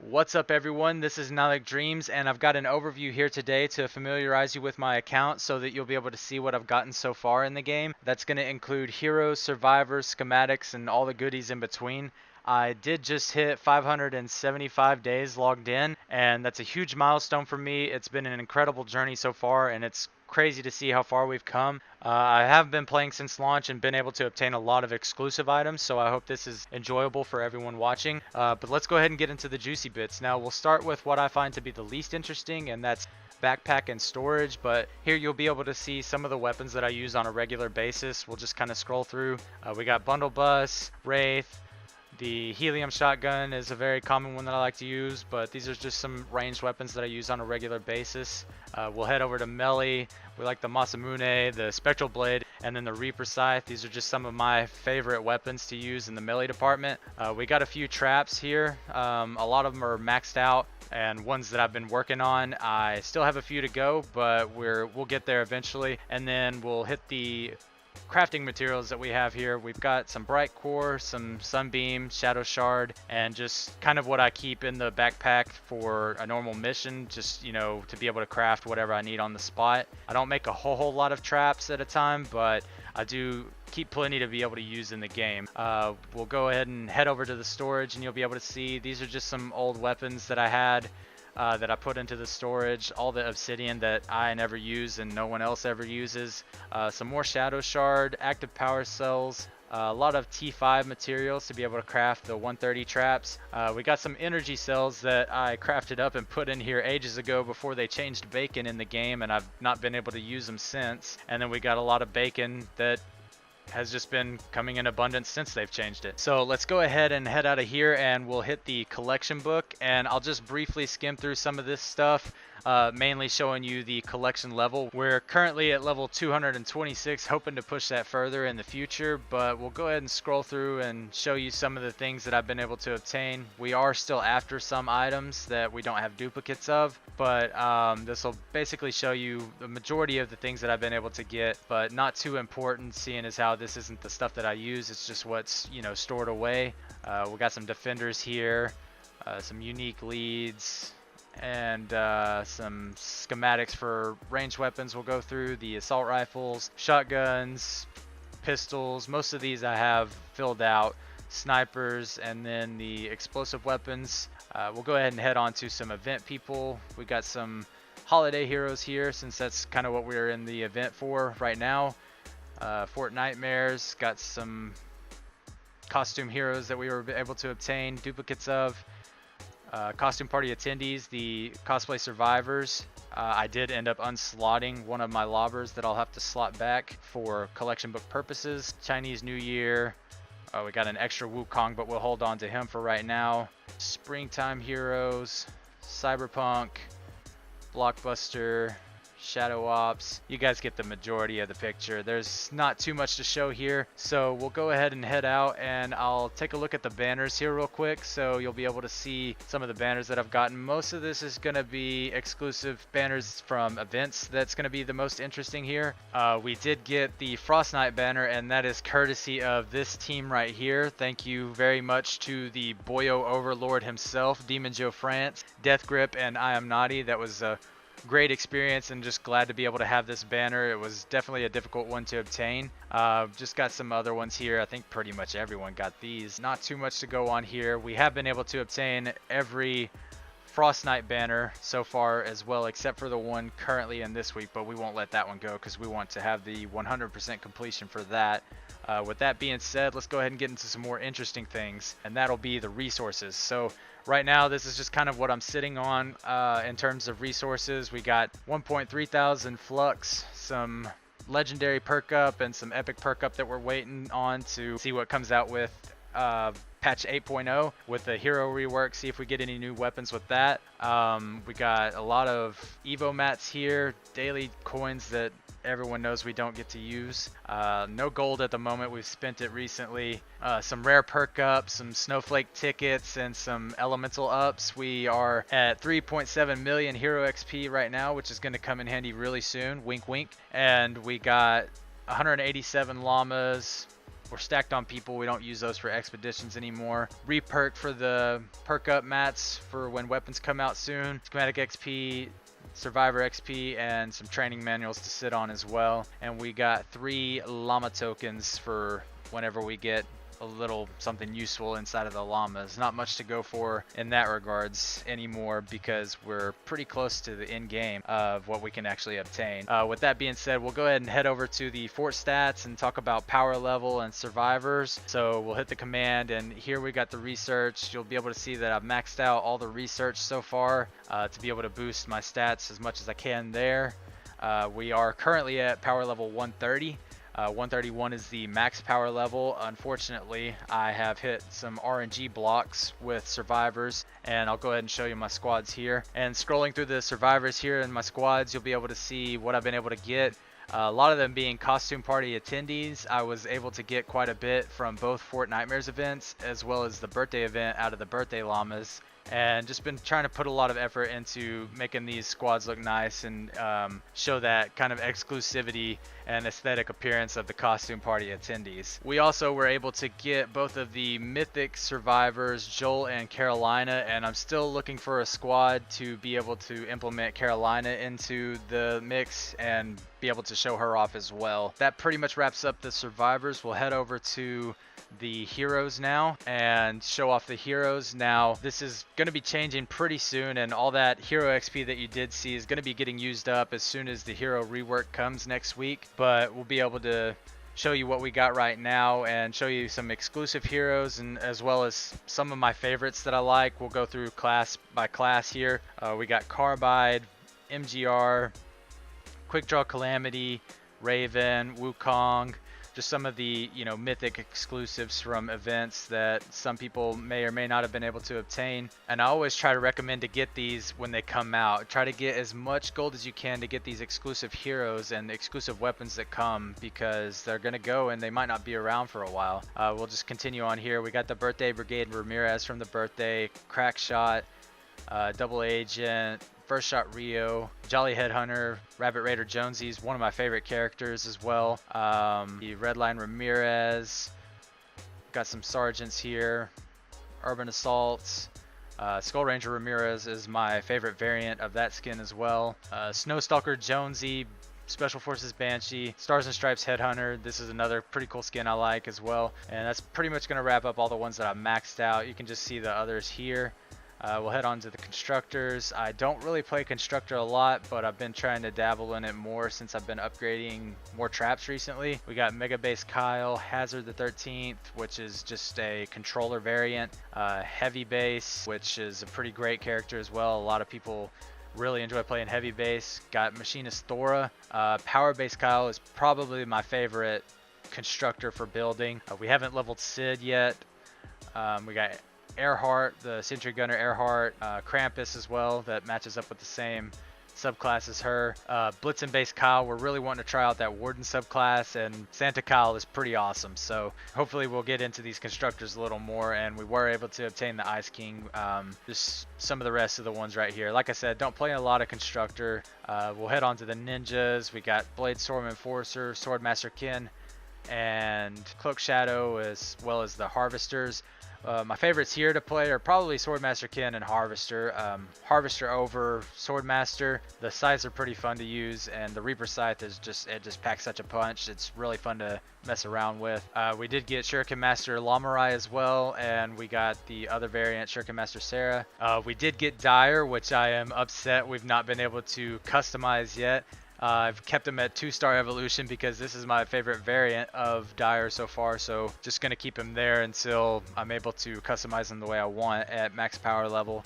What's up everyone, this is NyhlekDreams and I've got an overview here today to familiarize you with my account so that you'll be able to see what I've gotten so far in the game. That's going to include heroes, survivors, schematics, and all the goodies in between. I did just hit 575 days logged in, and that's a huge milestone for me. It's been an incredible journey so far, and it's crazy to see how far we've come. I have been playing since launch and been able to obtain a lot of exclusive items, so I hope this is enjoyable for everyone watching. But let's go ahead and get into the juicy bits. Now we'll start with what I find to be the least interesting, and that's backpack and storage. But here you'll be able to see some of the weapons that I use on a regular basis. We'll just kind of scroll through. We got bundle bus, wraith. The helium shotgun is a very common one that I like to use, but these are just some ranged weapons that I use on a regular basis. We'll head over to melee. We like the Masamune, the spectral blade, and then the Reaper scythe. These are just some of my favorite weapons to use in the melee department. We got a few traps here. A lot of them are maxed out and ones that I've been working on. I still have a few to go, but we'll get there eventually. And then we'll hit the crafting materials that we have here. We've got some bright core, some sunbeam, shadow shard, and just kind of what I keep in the backpack for a normal mission, just, you know, to be able to craft whatever I need on the spot. I don't make a whole lot of traps at a time, but I do keep plenty to be able to use in the game. We'll go ahead and head over to the storage, and you'll be able to see these are just some old weapons that I had that I put into the storage, all the obsidian that I never use and no one else ever uses, some more shadow shard, active power cells, a lot of T5 materials to be able to craft the 130 traps. We got some energy cells that I crafted up and put in here ages ago before they changed bacon in the game, and I've not been able to use them since. And then we got a lot of bacon that has just been coming in abundance since they've changed it. So let's go ahead and head out of here, and we'll hit the collection book, and I'll just briefly skim through some of this stuff, mainly showing you the collection level. We're currently at level 226, hoping to push that further in the future, but we'll go ahead and scroll through and show you some of the things that I've been able to obtain. We are still after some items that we don't have duplicates of, but this will basically show you the majority of the things that I've been able to get, but not too important, seeing as how this isn't the stuff that I use. It's just what's, you know, stored away. We got some defenders here, some unique leads, and some schematics for ranged weapons. We'll go through the assault rifles, shotguns, pistols. Most of these I have filled out. Snipers, and then the explosive weapons. We'll go ahead and head on to some event people. We got some holiday heroes here, since that's kind of what we're in the event for right now. Fortnite got some costume heroes that we were able to obtain duplicates of. Costume party attendees, the cosplay survivors. I did end up unslotting one of my lobbers that I'll have to slot back for collection book purposes. Chinese New Year. We got an extra Wukong, but we'll hold on to him for right now. Springtime heroes, Cyberpunk, Blockbuster, Shadow Ops. You guys get the majority of the picture. There's not too much to show here, so we'll go ahead and head out, and I'll take a look at the banners here real quick, so you'll be able to see some of the banners that I've gotten. Most of this is going to be exclusive banners from events. That's going to be the most interesting here. We did get the Frost Knight banner, and that is courtesy of this team right here. Thank you very much to the Boyo Overlord himself, Demon Joe France, Death Grip, and I Am Naughty. That was a great experience, and just glad to be able to have this banner. It was definitely a difficult one to obtain. Just got some other ones here. I think pretty much everyone got these. Not too much to go on here. We have been able to obtain every Frost Knight banner so far as well, except for the one currently in this week, but we won't let that one go because we want to have the 100% completion for that. With that being said, let's go ahead and get into some more interesting things, and that'll be the resources. So right now, this is just kind of what I'm sitting on in terms of resources. We got 1.3 thousand flux, some legendary perk up, and some epic perk up that we're waiting on to see what comes out with patch 8.0 with the hero rework, see if we get any new weapons with that. We got a lot of Evo mats here, daily coins that everyone knows we don't get to use. No gold at the moment. We've spent it recently. Some rare perk ups, some snowflake tickets, and some elemental ups. We are at 3.7 million hero XP right now, which is going to come in handy really soon. Wink wink. And we got 187 llamas, We're stacked on people. We don't use those for expeditions anymore. Reperk for the perk up mats for when weapons come out soon. Schematic XP, Survivor XP, and some training manuals to sit on as well. And we got 3 llama tokens for whenever we get a little something useful inside of the llamas. Not much to go for in that regards anymore because we're pretty close to the end game of what we can actually obtain. With that being said, we'll go ahead and head over to the fort stats and talk about power level and survivors. So we'll hit the command, and here we got the research. You'll be able to see that I've maxed out all the research so far to be able to boost my stats as much as I can there. We are currently at power level 130. 131 is the max power level. Unfortunately, I have hit some RNG blocks with survivors, and I'll go ahead and show you my squads here. And scrolling through the survivors here in my squads, you'll be able to see what I've been able to get. A lot of them being costume party attendees. I was able to get quite a bit from both Fort Nightmares events as well as the birthday event out of the birthday llamas. And just been trying to put a lot of effort into making these squads look nice and show that kind of exclusivity and aesthetic appearance of the costume party attendees. We also were able to get both of the mythic survivors, Joel and Carolina, and I'm still looking for a squad to be able to implement Carolina into the mix and be able to show her off as well. That pretty much wraps up the survivors. We'll head over to the heroes now and show off the heroes. Now this is going to be changing pretty soon, and all that hero XP that you did see is going to be getting used up as soon as the hero rework comes next week, but we'll be able to show you what we got right now and show you some exclusive heroes, and as well as some of my favorites that I like. We'll go through class by class here. We got Carbide, MGR, Quick Draw Calamity, Raven, Wukong, just some of the, mythic exclusives from events that some people may or may not have been able to obtain. And I always try to recommend to get these when they come out. Try to get as much gold as you can to get these exclusive heroes and exclusive weapons that come, because they're going to go and they might not be around for a while. We'll just continue on here. We got the Birthday Brigade Ramirez from the birthday, Crack Shot, Double Agent, First Shot Rio, Jolly Headhunter, Rabbit Raider Jonesy's one of my favorite characters as well. The Redline Ramirez, got some sergeants here, Urban Assaults, Skull Ranger Ramirez is my favorite variant of that skin as well. Snowstalker Jonesy, Special Forces Banshee, Stars and Stripes Headhunter. This is another pretty cool skin I like as well. And that's pretty much going to wrap up all the ones that I maxed out. You can just see the others here. We'll head on to the constructors. I don't really play constructor a lot, but I've been trying to dabble in it more since I've been upgrading more traps recently. We got Mega Base Kyle, Hazard the 13th, which is just a controller variant, Heavy Base, which is a pretty great character as well. A lot of people really enjoy playing Heavy Base. Got Machinist Thora. Power Base Kyle is probably my favorite constructor for building. We haven't leveled Sid yet. We got Earhart, the Sentry Gunner Earhart, Krampus as well, that matches up with the same subclass as her. Blitzen Base Kyle, we're really wanting to try out that Warden subclass, and Santa Kyle is pretty awesome, so hopefully we'll get into these constructors a little more. And we were able to obtain the Ice King, just some of the rest of the ones right here. Like I said, don't play a lot of constructor. We'll head on to the ninjas. We got Blade Storm Enforcer, Swordmaster Kin, and Cloak Shadow, as well as the Harvesters. My favorites here to play are probably Swordmaster Kin and Harvester. Harvester over Swordmaster. The scythes are pretty fun to use, and the Reaper Scythe is just packs such a punch. It's really fun to mess around with. We did get Shuriken Master Lamarai as well, and we got the other variant, Shuriken Master Sarah. We did get Dire, which I am upset we've not been able to customize yet. I've kept him at 2-star evolution because this is my favorite variant of Dire so far, so just going to keep him there until I'm able to customize him the way I want at max power level.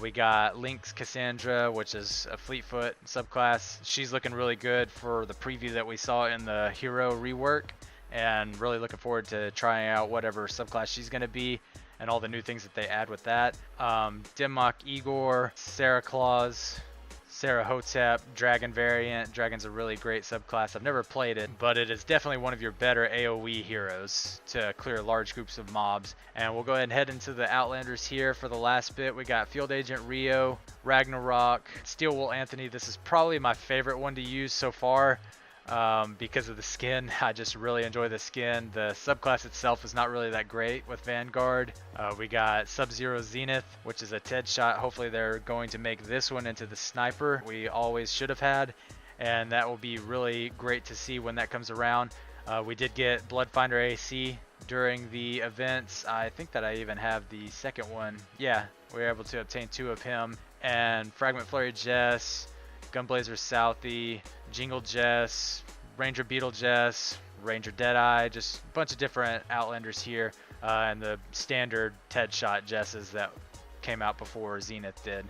We got Lynx Cassandra, which is a Fleetfoot subclass. She's looking really good for the preview that we saw in the hero rework, and really looking forward to trying out whatever subclass she's going to be and all the new things that they add with that. Dimmock Igor, Sarah Claus, Sarah Hotep, Dragon variant. Dragon's a really great subclass. I've never played it, but it is definitely one of your better AoE heroes to clear large groups of mobs. And we'll go ahead and head into the Outlanders here for the last bit. We got Field Agent Rio, Ragnarok, Steelwool Anthony. This is probably my favorite one to use so far. because of the skin. I just really enjoy the skin. The subclass itself is not really that great with Vanguard. We got Sub-Zero Zenith, which is a TED shot. Hopefully they're going to make this one into the sniper we always should have had, and that will be really great to see when that comes around. We did get Bloodfinder AC during the events. I think that I even have the second one. Yeah, we were able to obtain 2 of him. And Fragment Flurry Jess, Gunblazer Southie, Jingle Jess, Ranger Beetle Jess, Ranger Deadeye, just a bunch of different Outlanders here, and the standard TED shot Jesses that came out before Zenith did.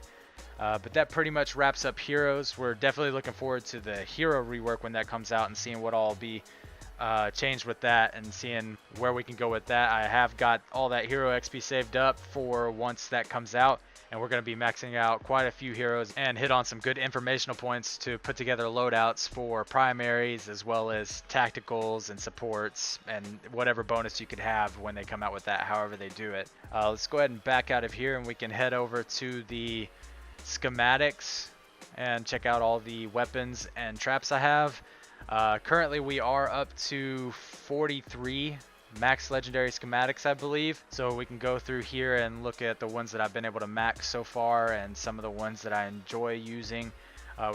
But that pretty much wraps up Heroes. We're definitely looking forward to the Hero rework when that comes out and seeing what all will be changed with that and seeing where we can go with that. I have got all that Hero XP saved up for once that comes out, and we're going to be maxing out quite a few heroes and hit on some good informational points to put together loadouts for primaries as well as tacticals and supports and whatever bonus you could have when they come out with that, however they do it. Let's go ahead and back out of here and we can head over to the schematics and check out all the weapons and traps I have. Currently we are up to 43 max legendary schematics, I believe, so we can go through here and look at the ones that I've been able to max so far and some of the ones that I enjoy using.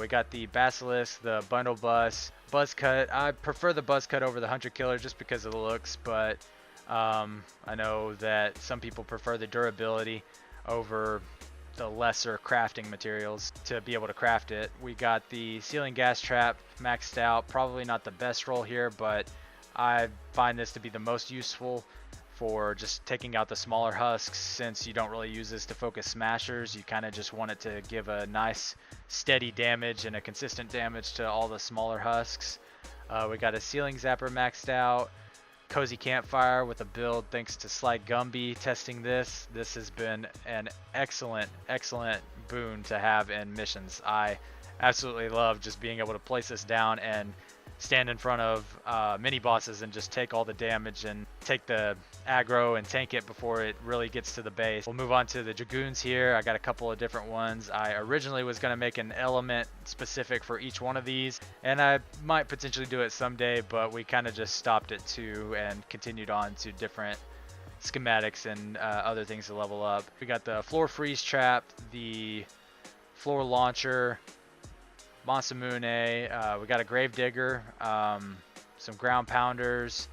We got the Basilisk, the Bundle Bus, Buzzcut. I prefer the Buzzcut over the Hunter Killer just because of the looks, but I know that some people prefer the durability over the lesser crafting materials to be able to craft it. We got the Ceiling Gas Trap maxed out. Probably not the best roll here, but I find this to be the most useful for just taking out the smaller husks, since you don't really use this to focus smashers. You kind of just want it to give a nice steady damage and a consistent damage to all the smaller husks. We got a Ceiling Zapper maxed out. Cozy Campfire with a build thanks to Sly Gumby testing this. This has been an excellent boon to have in missions. I absolutely love just being able to place this down and stand in front of mini bosses and just take all the damage and take the aggro and tank it before it really gets to the base. We'll move on to the Dragoons here. I got a couple of different ones. I originally was going to make an element specific for each one of these, and I might potentially do it someday, but we kind of just stopped at 2 and continued on to different schematics and other things to level up. We got the Floor Freeze Trap, the Floor Launcher, Masamune, we got a Gravedigger, some Ground Pounders,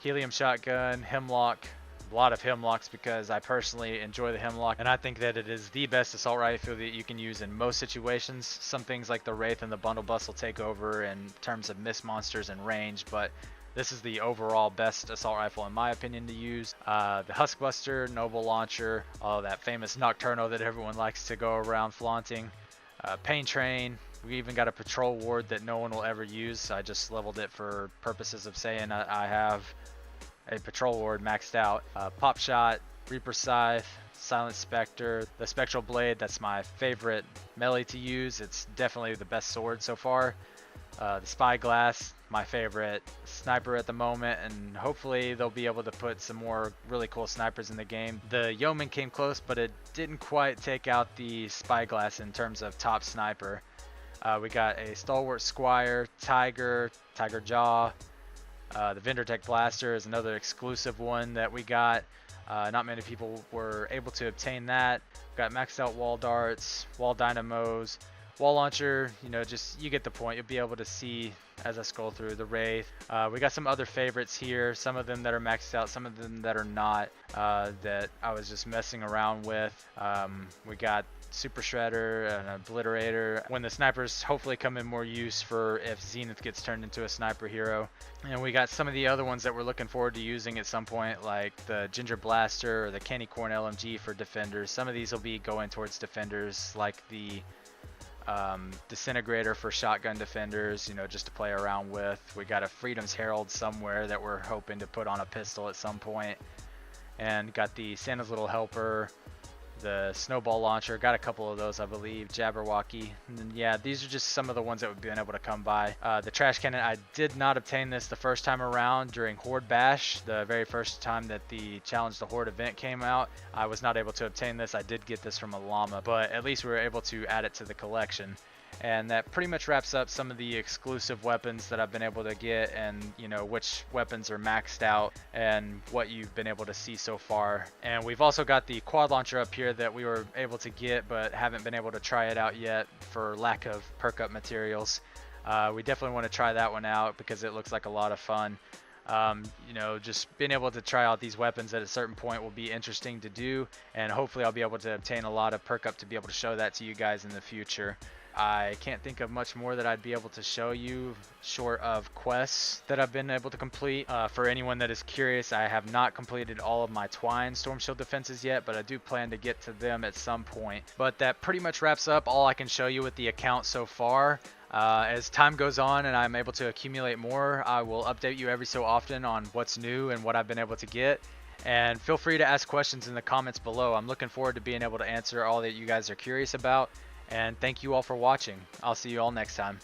Helium Shotgun, Hemlock, a lot of Hemlocks because I personally enjoy the Hemlock, and I think that it is the best assault rifle that you can use in most situations. Some things like the Wraith and the Bundle Bus will take over in terms of miss monsters and range, but this is the overall best assault rifle in my opinion to use. The Huskbuster, Noble Launcher, all that famous Nocturno that everyone likes to go around flaunting. Pain Train. We even got a Patrol Ward that no one will ever use, so I just leveled it for purposes of saying I have a Patrol Ward maxed out. Pop Shot, Reaper Scythe, Silent Spectre, the Spectral Blade. That's my favorite melee to use. It's definitely the best sword so far. The Spyglass, my favorite sniper at the moment, and hopefully they'll be able to put some more really cool snipers in the game. The Yeoman came close, but it didn't quite take out the Spyglass in terms of top sniper. We got a Stalwart Squire, Tiger, Tiger Jaw. The Vendortech Blaster is another exclusive one that we got. Not many people were able to obtain that. We got maxed out Wall Darts, Wall Dynamos, Wall Launcher, you know, just you get the point. You'll be able to see as I scroll through the Wraith. We got some other favorites here, some of them that are maxed out, some of them that are not, that I was just messing around with. We got Super Shredder, an Obliterator, when the snipers hopefully come in more use for if Zenith gets turned into a sniper hero. And we got some of the other ones that we're looking forward to using at some point, like the Ginger Blaster or the Candy Corn LMG for defenders. Some of these will be going towards defenders, like the Disintegrator for shotgun defenders, you know, just to play around with. We got a Freedom's Herald somewhere that we're hoping to put on a pistol at some point, and got the Santa's Little Helper, the snowball launcher, got a couple of those I believe, Jabberwocky, and then, yeah, these are just some of the ones that we've been able to come by. The trash cannon, I did not obtain this the first time around during Horde Bash, the very first time that the Challenge the Horde event came out. I was not able to obtain this. I did get this from a llama, but at least we were able to add it to the collection. And that pretty much wraps up some of the exclusive weapons that I've been able to get, and you know which weapons are maxed out and what you've been able to see so far. And we've also got the quad launcher up here that we were able to get but haven't been able to try it out yet for lack of perk up materials. We definitely want to try that one out because it looks like a lot of fun. You know, just being able to try out these weapons at a certain point will be interesting to do, and hopefully I'll be able to obtain a lot of perk up to be able to show that to you guys in the future. I can't think of much more that I'd be able to show you short of quests that I've been able to complete. For anyone that is curious, I have not completed all of my Twine Storm Shield defenses yet, but I do plan to get to them at some point. But that pretty much wraps up all I can show you with the account so far. As time goes on and I'm able to accumulate more, I will update you every so often on what's new and what I've been able to get. And feel free to ask questions in the comments below. I'm looking forward to being able to answer all that you guys are curious about. And thank you all for watching. I'll see you all next time.